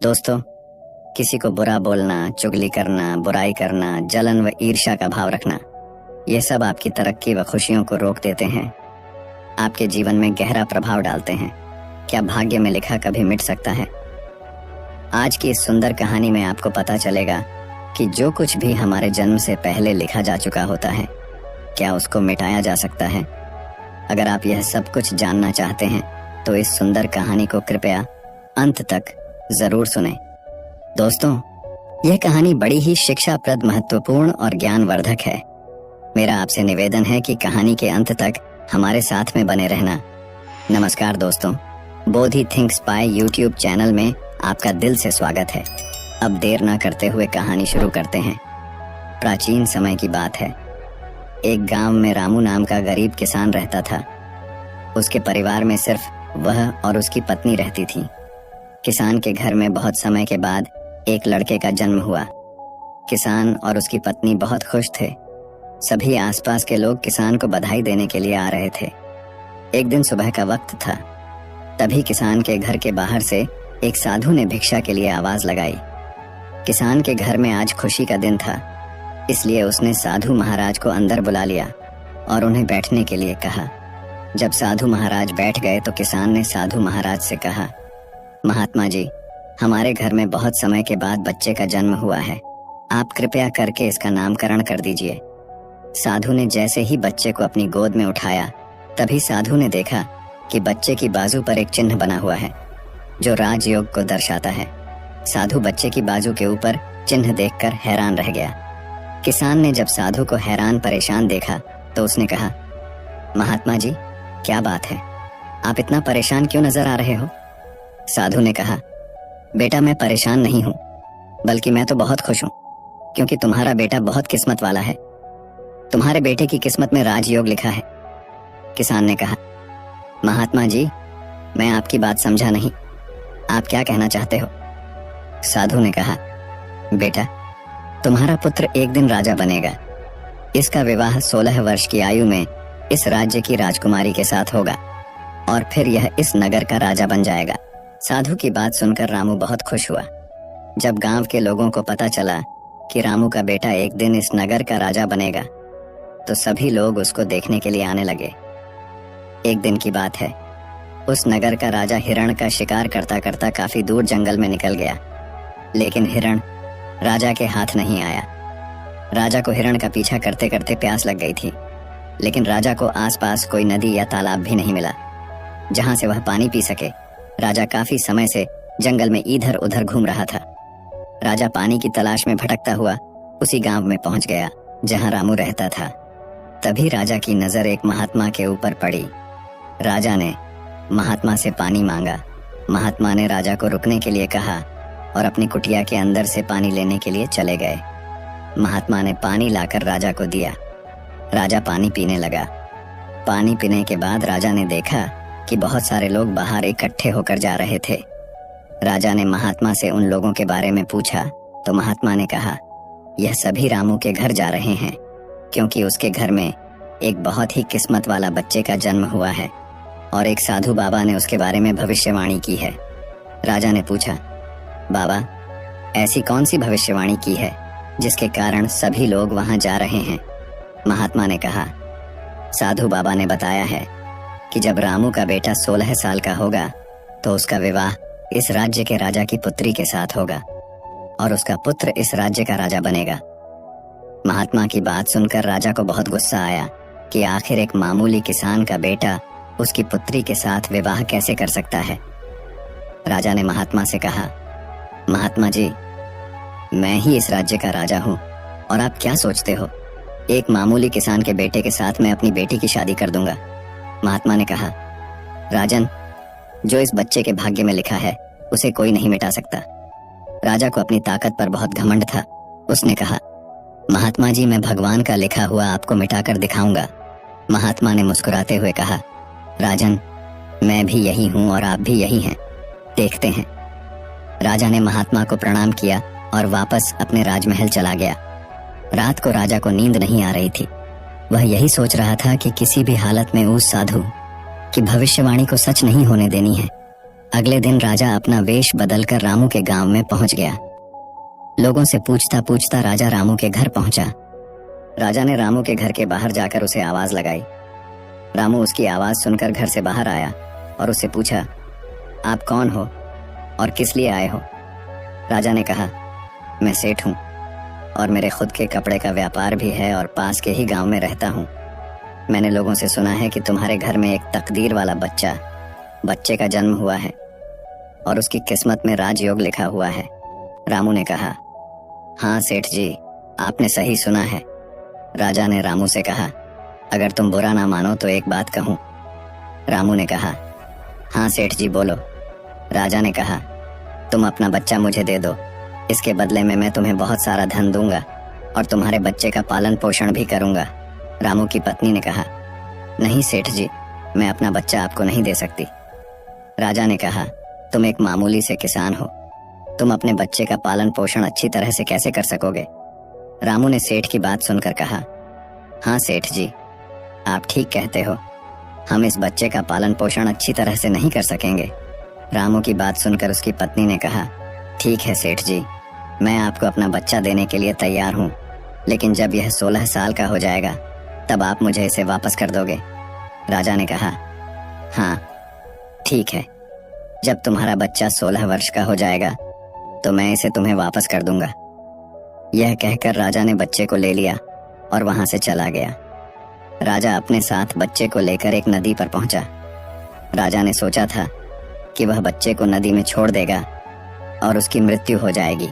दोस्तों, किसी को बुरा बोलना, चुगली करना, बुराई करना, जलन व ईर्ष्या का भाव रखना, ये सब आपकी तरक्की व खुशियों को रोक देते हैं। आपके जीवन में गहरा प्रभाव डालते हैं। क्या भाग्य में लिखा कभी मिट सकता है? आज की इस सुंदर कहानी में आपको पता चलेगा कि जो कुछ भी हमारे जन्म से पहले लिखा जा चुका होता है, क्या उसको मिटाया जा सकता है? अगर आप यह सब कुछ जानना चाहते हैं तो इस सुंदर कहानी को कृपया अंत तक जरूर सुनें। दोस्तों, यह कहानी बड़ी ही शिक्षाप्रद, महत्वपूर्ण और ज्ञानवर्धक है। मेरा आपसे निवेदन है कि कहानी के अंत तक हमारे साथ में बने रहना। नमस्कार दोस्तों, बोधि थिंक्स बाय यूट्यूब चैनल में आपका दिल से स्वागत है। अब देर न करते हुए कहानी शुरू करते हैं। प्राचीन समय की बात है। एक गांव में रामू नाम का गरीब किसान रहता था। उसके परिवार में सिर्फ वह और उसकी पत्नी रहती थी। किसान के घर में बहुत समय के बाद एक लड़के का जन्म हुआ। किसान और उसकी पत्नी बहुत खुश थे। सभी आसपास के लोग किसान को बधाई देने के लिए आ रहे थे। एक दिन सुबह का वक्त था। तभी किसान के घर के बाहर से एक साधु ने भिक्षा के लिए आवाज लगाई। किसान के घर में आज खुशी का दिन था, इसलिए उसने साधु महाराज को अंदर बुला लिया और उन्हें बैठने के लिए कहा। जब साधु महाराज बैठ गए तो किसान ने साधु महाराज से कहा, महात्मा जी, हमारे घर में बहुत समय के बाद बच्चे का जन्म हुआ है। आप कृपया करके इसका नामकरण कर दीजिए। साधु ने जैसे ही बच्चे को अपनी गोद में उठाया, तभी साधु ने देखा कि बच्चे की बाजू पर एक चिन्ह बना हुआ है जो राजयोग को दर्शाता है। साधु बच्चे की बाजू के ऊपर चिन्ह देखकर हैरान रह गया। किसान ने जब साधु को हैरान परेशान देखा तो उसने कहा, महात्मा जी, क्या बात है? आप इतना परेशान क्यों नजर आ रहे हो? साधु ने कहा, बेटा, मैं परेशान नहीं हूं, बल्कि मैं तो बहुत खुश हूं, क्योंकि तुम्हारा बेटा बहुत किस्मत वाला है। तुम्हारे बेटे की किस्मत में राजयोग लिखा है। किसान ने कहा, महात्मा जी, मैं आपकी बात समझा नहीं। आप क्या कहना चाहते हो? साधु ने कहा, बेटा, तुम्हारा पुत्र एक दिन राजा बनेगा। इसका विवाह 16 वर्ष की आयु में इस राज्य की राजकुमारी के साथ होगा और फिर यह इस नगर का राजा बन जाएगा। साधु की बात सुनकर रामू बहुत खुश हुआ। जब गांव के लोगों को पता चला कि रामू का बेटा एक दिन इस नगर का राजा बनेगा, तो सभी लोग उसको देखने के लिए आने लगे। एक दिन की बात है। उस नगर का राजा हिरण का शिकार करता करता काफी दूर जंगल में निकल गया, लेकिन हिरण राजा के हाथ नहीं आया। राजा को हिरण का पीछा करते करते प्यास लग गई थी, लेकिन राजा को आसपास कोई नदी या तालाब भी नहीं मिला जहां से वह पानी पी सके। राजा काफी समय से जंगल में इधर उधर घूम रहा था। राजा पानी की तलाश में भटकता हुआ उसी गांव में पहुंच गया जहां रामू रहता था। तभी राजा की नजर एक महात्मा के ऊपर पड़ी। राजा ने महात्मा से पानी मांगा। महात्मा ने राजा को रुकने के लिए कहा और अपनी कुटिया के अंदर से पानी लेने के लिए चले गए। महात्मा ने पानी लाकर राजा को दिया। राजा पानी पीने लगा। पानी पीने के बाद राजा ने देखा कि बहुत सारे लोग बाहर इकट्ठे होकर जा रहे थे। राजा ने महात्मा से उन लोगों के बारे में पूछा तो महात्मा ने कहा, यह सभी रामू के घर जा रहे हैं, क्योंकि उसके घर में एक बहुत ही किस्मत वाला बच्चे का जन्म हुआ है और एक साधु बाबा ने उसके बारे में भविष्यवाणी की है। राजा ने पूछा, बाबा, ऐसी कौन सी भविष्यवाणी की है जिसके कारण सभी लोग वहां जा रहे हैं? महात्मा ने कहा, साधु बाबा ने बताया है कि जब रामू का बेटा 16 साल का होगा तो उसका विवाह इस राज्य के राजा की पुत्री के साथ होगा और उसका पुत्र इस राज्य का राजा बनेगा। महात्मा की बात सुनकर राजा को बहुत गुस्सा आया कि आखिर एक मामूली किसान का बेटा उसकी पुत्री के साथ विवाह कैसे कर सकता है। राजा ने महात्मा से कहा, महात्मा जी, मैं ही इस राज्य का राजा हूँ और आप क्या सोचते हो, एक मामूली किसान के बेटे के साथ मैं अपनी बेटी की शादी कर दूंगा? महात्मा ने कहा, राजन, जो इस बच्चे के भाग्य में लिखा है उसे कोई नहीं मिटा सकता। राजा को अपनी ताकत पर बहुत घमंड था। उसने कहा, महात्मा जी, मैं भगवान का लिखा हुआ आपको मिटाकर दिखाऊंगा। महात्मा ने मुस्कुराते हुए कहा, राजन, मैं भी यही हूं और आप भी यही हैं, देखते हैं। राजा ने महात्मा को प्रणाम किया और वापस अपने राजमहल चला गया। रात को राजा को नींद नहीं आ रही थी। वह यही सोच रहा था कि किसी भी हालत में उस साधु की भविष्यवाणी को सच नहीं होने देनी है। अगले दिन राजा अपना वेश बदलकर रामू के गांव में पहुंच गया। लोगों से पूछता पूछता राजा रामू के घर पहुंचा। राजा ने रामू के घर के बाहर जाकर उसे आवाज लगाई। रामू उसकी आवाज सुनकर घर से बाहर आया और उससे पूछा, आप कौन हो और किस लिए आए हो? राजा ने कहा, मैं सेठ हूं और मेरे खुद के कपड़े का व्यापार भी है और पास के ही गांव में रहता हूं। मैंने लोगों से सुना है कि तुम्हारे घर में एक तकदीर वाला बच्चे का जन्म हुआ है और उसकी किस्मत में राजयोग लिखा हुआ है। रामू ने कहा, हाँ सेठ जी, आपने सही सुना है। राजा ने रामू से कहा, अगर तुम बुरा ना मानो तो एक बात कहूं। रामू ने कहा, हाँ सेठ जी बोलो। राजा ने कहा, तुम अपना बच्चा मुझे दे दो, इसके बदले में मैं तुम्हें बहुत सारा धन दूंगा और तुम्हारे बच्चे का पालन पोषण भी करूंगा। रामू की पत्नी ने कहा, नहीं सेठ जी, मैं अपना बच्चा आपको नहीं दे सकती। राजा ने कहा, तुम एक मामूली से किसान हो, तुम अपने बच्चे का पालन पोषण अच्छी तरह से कैसे कर सकोगे? रामू ने सेठ की बात सुनकर कहा, हाँ सेठ जी, आप ठीक कहते हो, हम इस बच्चे का पालन पोषण अच्छी तरह से नहीं कर सकेंगे। रामू की बात सुनकर उसकी पत्नी ने कहा, ठीक है सेठ जी, मैं आपको अपना बच्चा देने के लिए तैयार हूँ, लेकिन जब यह 16 साल का हो जाएगा तब आप मुझे इसे वापस कर दोगे? राजा ने कहा, हाँ ठीक है, जब तुम्हारा बच्चा 16 वर्ष का हो जाएगा तो मैं इसे तुम्हें वापस कर दूंगा। यह कहकर राजा ने बच्चे को ले लिया और वहां से चला गया। राजा अपने साथ बच्चे को लेकर एक नदी पर पहुंचा। राजा ने सोचा था कि वह बच्चे को नदी में छोड़ देगा और उसकी मृत्यु हो जाएगी,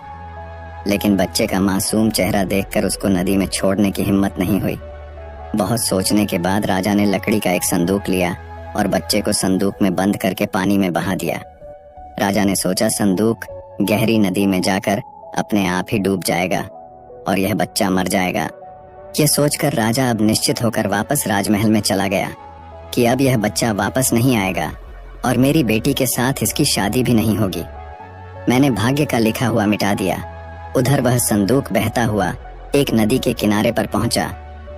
लेकिन बच्चे का मासूम चेहरा देखकर उसको नदी में छोड़ने की हिम्मत नहीं हुई। बहुत सोचने के बाद राजा ने लकड़ी का एक संदूक लिया और बच्चे को संदूक में बंद करके पानी में बहा दिया। राजा ने सोचा संदूक गहरी नदी में जाकर अपने आप ही डूब जाएगा और यह बच्चा मर जाएगा। यह सोचकर राजा अब निश्चित होकर वापस राजमहल में चला गया कि अब यह बच्चा वापस नहीं आएगा और मेरी बेटी के साथ इसकी शादी भी नहीं होगी। मैंने भाग्य का लिखा हुआ मिटा दिया। उधर वह संदूक बहता हुआ एक नदी के किनारे पर पहुंचा,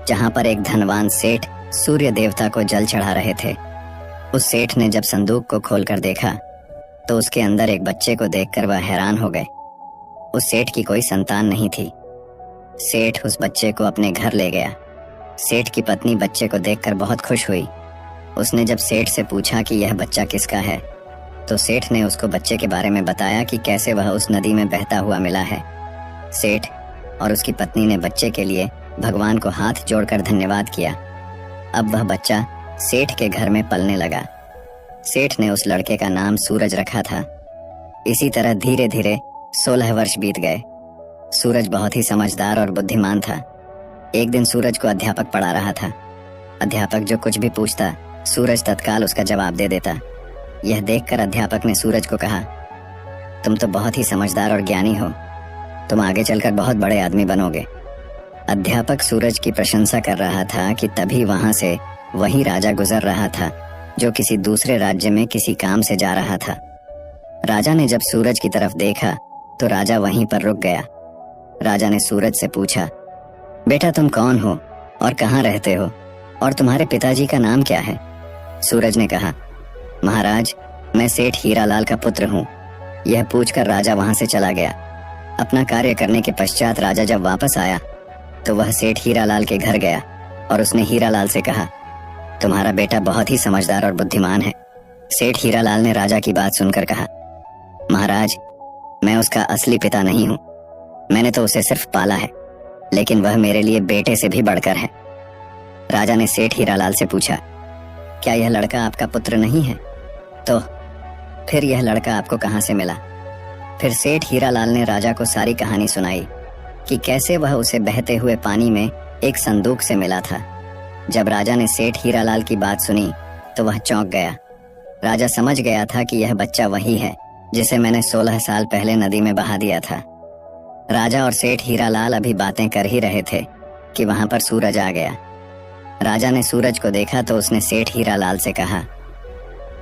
जहां पर एक धनवान सेठ सूर्य देवता को जल चढ़ा रहे थे। उस सेठ ने जब संदूक को खोलकर देखा तो उसके अंदर एक बच्चे को देखकर वह हैरान हो गए। उस सेठ की कोई संतान नहीं थी। सेठ उस बच्चे को अपने घर ले गया। सेठ की पत्नी बच्चे को देखकर बहुत खुश हुई। उसने जब सेठ से पूछा कि यह बच्चा किसका है, तो सेठ ने उसको बच्चे के बारे में बताया कि कैसे वह उस नदी में बहता हुआ मिला है। सेठ और उसकी पत्नी ने बच्चे के लिए भगवान को हाथ जोड़कर धन्यवाद किया। अब वह बच्चा सेठ के घर में पलने लगा। सेठ ने उस लड़के का नाम सूरज रखा था। इसी तरह धीरे धीरे 16 वर्ष बीत गए। सूरज बहुत ही समझदार और बुद्धिमान था। एक दिन सूरज को अध्यापक पढ़ा रहा था। अध्यापक जो कुछ भी पूछता, सूरज तत्काल उसका जवाब दे देता। यह देखकर अध्यापक ने सूरज को कहा, तुम तो बहुत ही समझदार और ज्ञानी हो, तुम आगे चलकर बहुत बड़े आदमी बनोगे। अध्यापक सूरज की प्रशंसा कर रहा था कि तभी वहां से वही राजा गुजर रहा था जो किसी दूसरे राज्य में किसी काम से जा रहा था। राजा ने जब सूरज की तरफ देखा तो राजा वहीं पर रुक गया। राजा ने सूरज से पूछा, बेटा तुम कौन हो और कहाँ रहते हो और तुम्हारे पिताजी का नाम क्या है? सूरज ने कहा, महाराज मैं सेठ हीरालाल का पुत्र हूँ। यह पूछकर राजा वहां से चला गया। अपना कार्य करने के पश्चात राजा जब वापस आया तो वह सेठ हीरालाल के घर गया और उसने हीरालाल से कहा, तुम्हारा बेटा बहुत ही समझदार और बुद्धिमान है। सेठ हीरालाल ने राजा की बात सुनकर कहा, महाराज मैं उसका असली पिता नहीं हूँ, मैंने तो उसे सिर्फ पाला है, लेकिन वह मेरे लिए बेटे से भी बढ़कर है। राजा ने सेठ हीरालाल से पूछा, क्या यह लड़का आपका पुत्र नहीं है? तो फिर यह लड़का आपको कहाँ से मिला? फिर सेठ हीरालाल ने राजा को सारी कहानी सुनाई कि कैसे वह उसे बहते हुए पानी में एक संदूक से मिला था। जब राजा ने सेठ हीरालाल की बात सुनी तो वह चौंक गया। राजा समझ गया था कि यह बच्चा वही है जिसे मैंने 16 साल पहले नदी में बहा दिया था। राजा और सेठ हीरालाल अभी बातें कर ही रहे थे कि वहां पर सूरज आ गया। राजा ने सूरज को देखा तो उसने सेठ हीरालाल से कहा,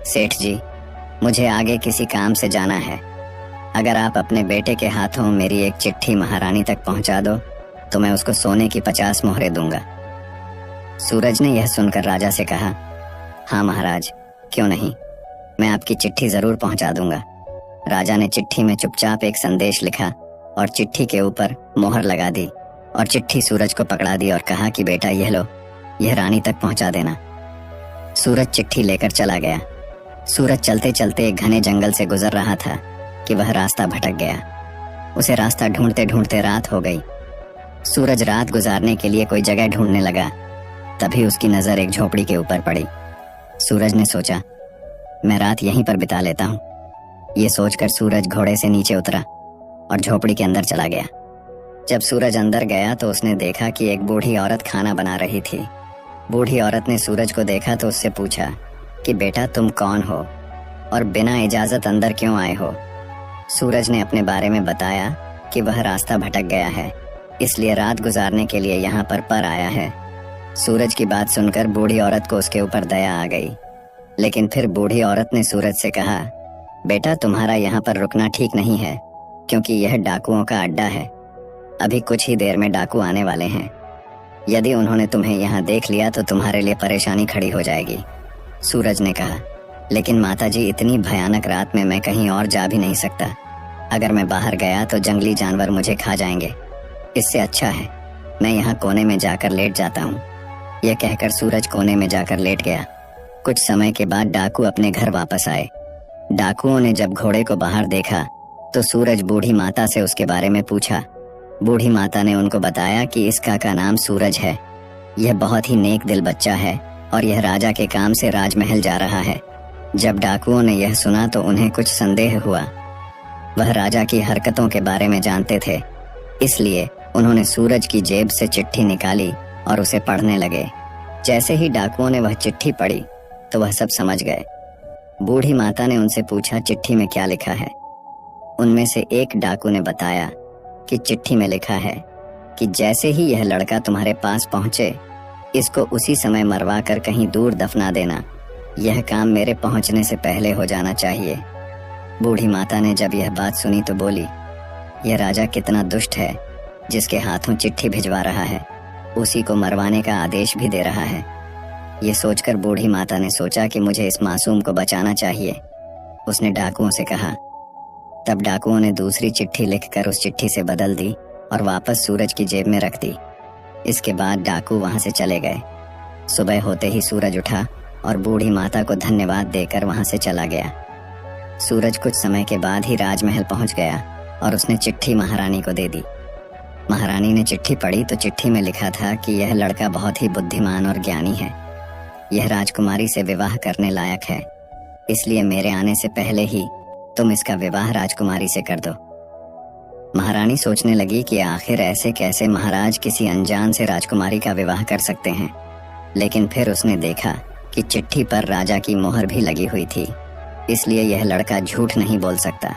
सेठ जी मुझे आगे किसी काम से जाना है, अगर आप अपने बेटे के हाथों मेरी एक चिट्ठी महारानी तक पहुंचा दो तो मैं उसको सोने की 50 मोहरें दूंगा। सूरज ने यह सुनकर राजा से कहा, हाँ महाराज क्यों नहीं, मैं आपकी चिट्ठी जरूर पहुंचा दूंगा। राजा ने चिट्ठी में चुपचाप एक संदेश लिखा और चिट्ठी के ऊपर मोहर लगा दी और चिट्ठी सूरज को पकड़ा दी और कहा कि बेटा यह लो, यह रानी तक पहुंचा देना। सूरज चिट्ठी लेकर चला गया। सूरज चलते चलते एक घने जंगल से गुजर रहा था कि वह रास्ता भटक गया। उसे रास्ता ढूंढते ढूंढते रात हो गई। सूरज रात गुजारने के लिए कोई जगह ढूंढने लगा। तभी उसकी नजर एक झोपड़ी के ऊपर पड़ी। सूरज ने सोचा, मैं रात यहीं पर बिता लेता हूँ। ये सोचकर सूरज घोड़े से नीचे उतरा और झोपड़ी के अंदर चला गया। जब सूरज अंदर गया तो उसने देखा कि एक बूढ़ी औरत खाना बना रही थी। बूढ़ी औरत ने सूरज को देखा तो उससे पूछा कि बेटा तुम कौन हो और बिना इजाजत अंदर क्यों आए हो। सूरज ने अपने बारे में बताया कि वह रास्ता भटक गया है, इसलिए रात गुजारने के लिए यहाँ पर आया है। सूरज की बात सुनकर बूढ़ी औरत को उसके ऊपर दया आ गई। लेकिन फिर बूढ़ी औरत ने सूरज से कहा, बेटा तुम्हारा यहाँ पर रुकना ठीक नहीं है, क्योंकि यह डाकुओं का अड्डा है। अभी कुछ ही देर में डाकू आने वाले हैं। यदि उन्होंने तुम्हें यहाँ देख लिया तो तुम्हारे लिए परेशानी खड़ी हो जाएगी। सूरज ने कहा, लेकिन माताजी इतनी भयानक रात में मैं कहीं और जा भी नहीं सकता। अगर मैं बाहर गया तो जंगली जानवर मुझे खा जाएंगे। इससे अच्छा है मैं यहाँ कोने में जाकर लेट जाता हूँ। यह कहकर सूरज कोने में जाकर लेट गया। कुछ समय के बाद डाकू अपने घर वापस आए। डाकुओं ने जब घोड़े को बाहर देखा तो सूरज बूढ़ी माता से उसके बारे में पूछा। बूढ़ी माता ने उनको बताया कि इस का नाम सूरज है। यह बहुत ही नेक दिल बच्चा है और यह राजा के काम से राजमहल जा रहा है। जब डाकुओं ने यह सुना तो उन्हें कुछ संदेह हुआ। वह राजा की हरकतों के बारे में जानते थे, इसलिए उन्होंने सूरज की जेब से चिट्ठी निकाली और उसे पढ़ने लगे। जैसे ही डाकुओं ने वह चिट्ठी पढ़ी तो वह सब समझ गए। बूढ़ी माता ने उनसे पूछा, चिट्ठी में क्या लिखा है। उनमें से एक डाकू ने बताया कि चिट्ठी में लिखा है कि जैसे ही यह लड़का तुम्हारे पास पहुंचे, इसको उसी समय मरवा कर कहीं दूर दफना देना। यह काम मेरे पहुंचने से पहले हो जाना चाहिए। बूढ़ी माता ने जब यह बात सुनी तो बोली, यह राजा कितना दुष्ट है, जिसके हाथों चिट्ठी भिजवा रहा है, उसी को मरवाने का आदेश भी दे रहा है। ये सोचकर बूढ़ी माता ने सोचा कि मुझे इस मासूम को बचाना चाहिए। उसने डाकुओं से कहा। तब डाकुओं ने दूसरी चिट्ठी लिखकर उस चिट्ठी से बदल दी और वापस सूरज की जेब में रख दी। इसके बाद डाकू वहां से चले गए। सुबह होते ही सूरज उठा और बूढ़ी माता को धन्यवाद देकर वहां से चला गया। सूरज कुछ समय के बाद ही राजमहल पहुंच गया और उसने चिट्ठी महारानी को दे दी। महारानी ने चिट्ठी पढ़ी तो चिट्ठी में लिखा था कि यह लड़का बहुत ही बुद्धिमान और ज्ञानी है। यह राजकुमारी से विवाह करने लायक है, इसलिए मेरे आने से पहले ही तुम इसका विवाह राजकुमारी से कर दो। महारानी सोचने लगी कि आखिर ऐसे कैसे महाराज किसी अनजान से राजकुमारी का विवाह कर सकते हैं। लेकिन फिर उसने देखा कि चिट्ठी पर राजा की मोहर भी लगी हुई थी, इसलिए यह लड़का झूठ नहीं बोल सकता।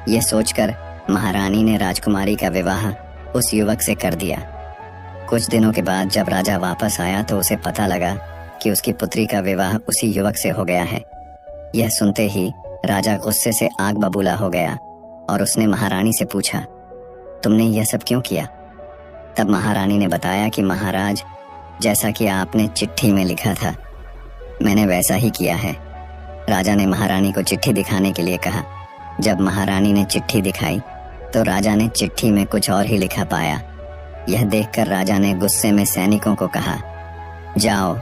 यह सोचकर महारानी ने राजकुमारी का विवाह उस युवक से कर दिया। कुछ दिनों के बाद जब राजा वापस आया तो उसे पता लगा कि उसकी पुत्री का विवाह उसी युवक से हो गया है। यह सुनते ही राजा गुस्से से आग बबूला हो गया और उसने महारानी से पूछा, तुमने यह सब क्यों किया? तब महारानी ने बताया कि महाराज, जैसा कि आपने चिट्ठी में लिखा था, मैंने वैसा ही किया है। राजा ने महारानी को चिट्ठी दिखाने के लिए कहा। जब महारानी ने चिट्ठी दिखाई तो राजा ने चिट्ठी में कुछ और ही लिखा पाया। यह देखकर राजा ने गुस्से में सैनिकों को कहा, जाओ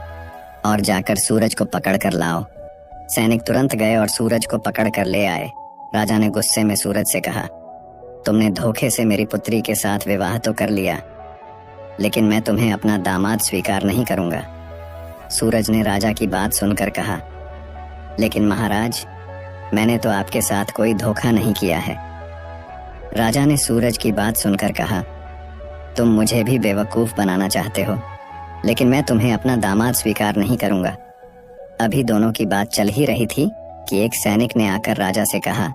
और जाकर सूरज को पकड़ कर लाओ। सैनिक तुरंत गए और सूरज को पकड़ कर ले आए। राजा ने गुस्से में सूरज से कहा, तुमने धोखे से मेरी पुत्री के साथ विवाह तो कर लिया, लेकिन मैं तुम्हें अपना दामाद स्वीकार नहीं करूंगा। सूरज ने राजा की बात सुनकर कहा, लेकिन महाराज, मैंने तो आपके साथ कोई धोखा नहीं किया है। राजा ने सूरज की बात सुनकर कहा, तुम मुझे भी बेवकूफ बनाना चाहते हो, लेकिन मैं तुम्हें अपना दामाद स्वीकार नहीं करूंगा। अभी दोनों की बात चल ही रही थी कि एक सैनिक ने आकर राजा से कहा,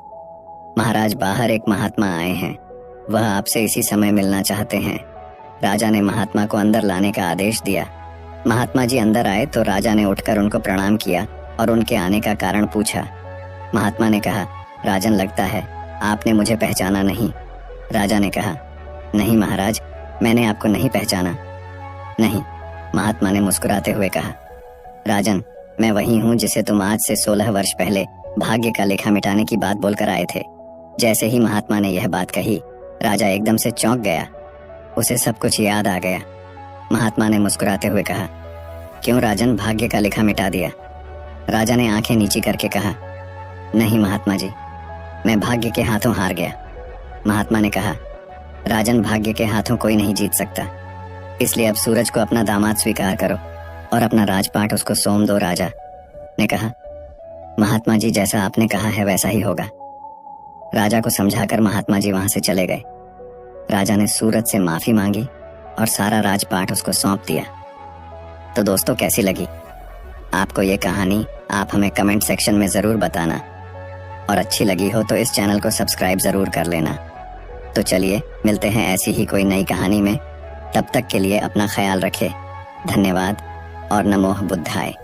महाराज, बाहर एक महात्मा आए हैं, वह आपसे इसी समय मिलना चाहते हैं। राजा ने महात्मा को अंदर लाने का आदेश दिया। महात्मा जी अंदर आए तो राजा ने उठकर उनको प्रणाम किया और उनके आने का कारण पूछा। महात्मा ने कहा, राजन, लगता है आपने मुझे पहचाना नहीं। राजा ने कहा, नहीं महाराज, मैंने आपको नहीं पहचाना। नहीं, महात्मा ने मुस्कुराते हुए कहा, राजन, मैं वही हूँ जिसे तुम आज से 16 वर्ष पहले भाग्य का लेखा मिटाने की बात बोलकर आए थे। जैसे ही महात्मा ने यह बात कही, राजा एकदम से चौंक गया। उसे सब कुछ याद आ गया। महात्मा ने मुस्कुराते हुए कहा, क्यों राजन, भाग्य का लेखा मिटा दिया? राजा ने आंखें नीची करके कहा, नहीं महात्मा जी, मैं भाग्य के हाथों हार गया। महात्मा ने कहा, राजन, भाग्य के हाथों कोई नहीं जीत सकता, इसलिए अब सूरज को अपना दामाद स्वीकार करो और अपना राजपाट उसको सौंप दो। राजा ने कहा, महात्मा जी, जैसा आपने कहा है वैसा ही होगा। राजा को समझाकर महात्मा जी वहां से चले गए। राजा ने सूरज से माफी मांगी और सारा राजपाट उसको सौंप दिया। तो दोस्तों, कैसी लगी आपको ये कहानी? आप हमें कमेंट सेक्शन में जरूर बताना, और अच्छी लगी हो तो इस चैनल को सब्सक्राइब जरूर कर लेना। तो चलिए मिलते हैं ऐसी ही कोई नई कहानी में। तब तक के लिए अपना ख्याल रखें। धन्यवाद और नमो बुद्धाय।